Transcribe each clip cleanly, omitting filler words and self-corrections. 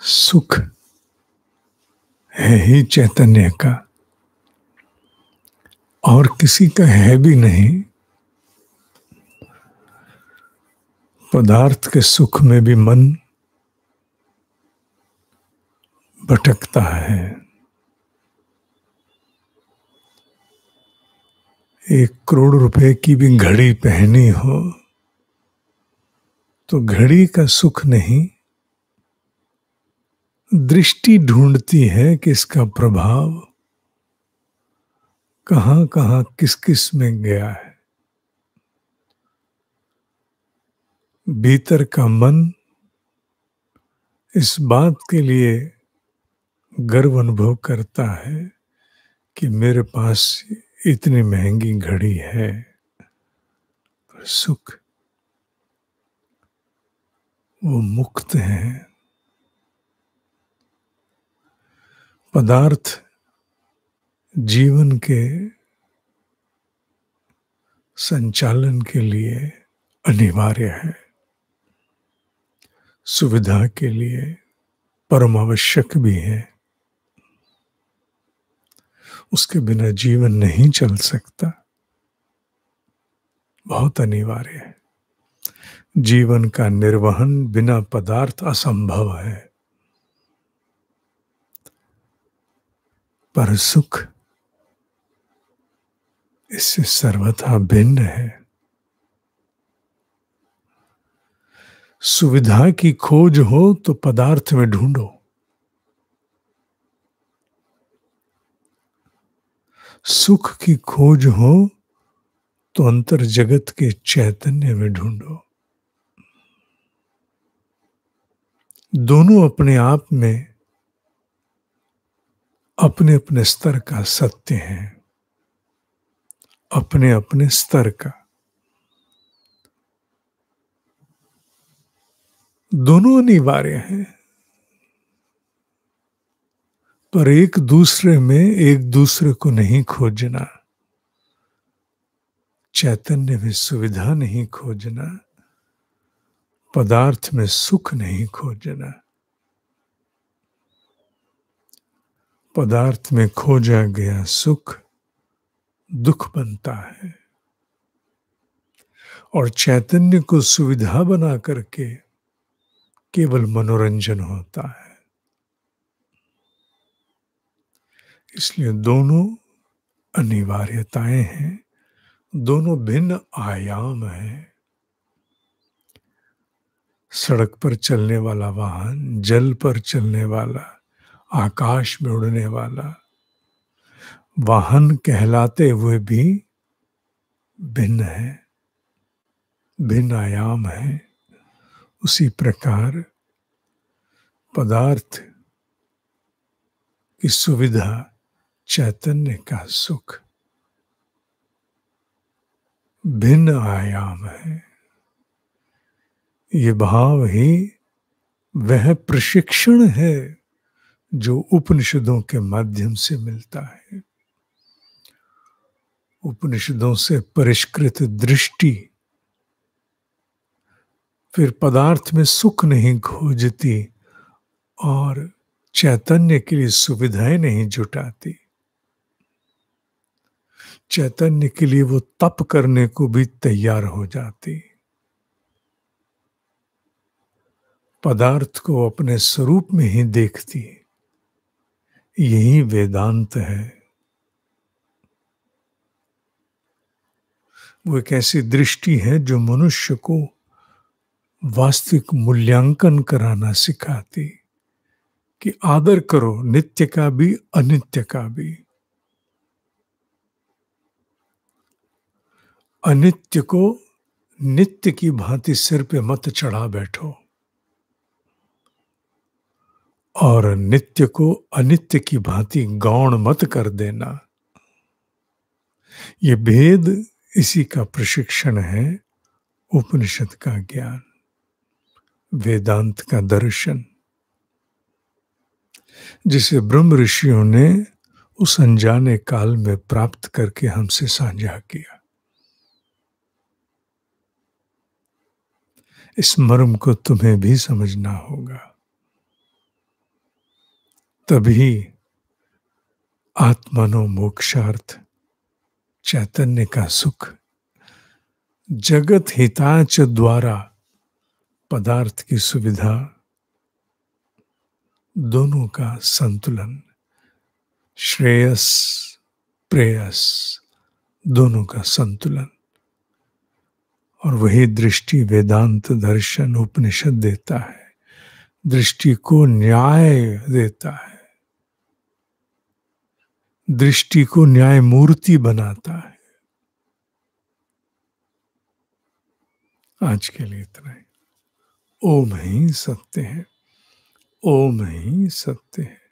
सुख है ही चैतन्य का, और किसी का है भी नहीं। पदार्थ के सुख में भी मन भटकता है। 1 करोड़ रुपए की भी घड़ी पहनी हो तो घड़ी का सुख नहीं, दृष्टि ढूंढती है कि इसका प्रभाव कहां कहां किस किस में गया है। भीतर का मन इस बात के लिए गर्व अनुभव करता है कि मेरे पास इतनी महंगी घड़ी है, पर सुख वो मुक्त है। पदार्थ जीवन के संचालन के लिए अनिवार्य है, सुविधा के लिए परम आवश्यक भी है। उसके बिना जीवन नहीं चल सकता, बहुत अनिवार्य है। जीवन का निर्वहन बिना पदार्थ असंभव है, पर सुख इससे सर्वथा भिन्न है। सुविधा की खोज हो तो पदार्थ में ढूंढो, सुख की खोज हो तो अंतर जगत के चैतन्य में ढूंढो। दोनों अपने आप में अपने अपने स्तर का सत्य है, अपने अपने स्तर का। दोनों अनिवार्य हैं, पर एक दूसरे में एक दूसरे को नहीं खोजना। चैतन्य में सुविधा नहीं खोजना, पदार्थ में सुख नहीं खोजना। पदार्थ में खोजा गया सुख दुख बनता है, और चैतन्य को सुविधा बना करके केवल मनोरंजन होता है। इसलिए दोनों अनिवार्यताएं हैं, दोनों भिन्न आयाम हैं। सड़क पर चलने वाला वाहन, जल पर चलने वाला, आकाश में उड़ने वाला वाहन कहलाते हुए भी भिन्न है, भिन्न आयाम है। उसी प्रकार पदार्थ की सुविधा, चैतन्य का सुख भिन्न आयाम है। ये भाव ही वह प्रशिक्षण है जो उपनिषदों के माध्यम से मिलता है। उपनिषदों से परिष्कृत दृष्टि फिर पदार्थ में सुख नहीं खोजती और चैतन्य के लिए सुविधाएं नहीं जुटाती। चैतन्य के लिए वो तप करने को भी तैयार हो जाती। पदार्थ को अपने स्वरूप में ही देखती। यही वेदांत है। वो एक ऐसी दृष्टि है जो मनुष्य को वास्तविक मूल्यांकन कराना सिखाती कि आदर करो नित्य का भी अनित्य का भी। अनित्य को नित्य की भांति सिर पे मत चढ़ा बैठो, और नित्य को अनित्य की भांति गौण मत कर देना। ये भेद, इसी का प्रशिक्षण है उपनिषद का ज्ञान, वेदांत का दर्शन, जिसे ब्रह्म ऋषियों ने उस अनजाने काल में प्राप्त करके हमसे साझा किया। इस मर्म को तुम्हें भी समझना होगा। तभी आत्मनो मोक्षार्थ चैतन्य का सुख, जगत हिताच द्वारा पदार्थ की सुविधा, दोनों का संतुलन, श्रेयस प्रेयस, दोनों का संतुलन। और वही दृष्टि वेदांत दर्शन उपनिषद देता है, दृष्टि को न्याय देता है, दृष्टि को न्याय मूर्ति बनाता है। आज के लिए इतना ही। ओम ही सत्य है, ओम ही सत्य है,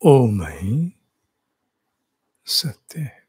ओम ही सत्य है।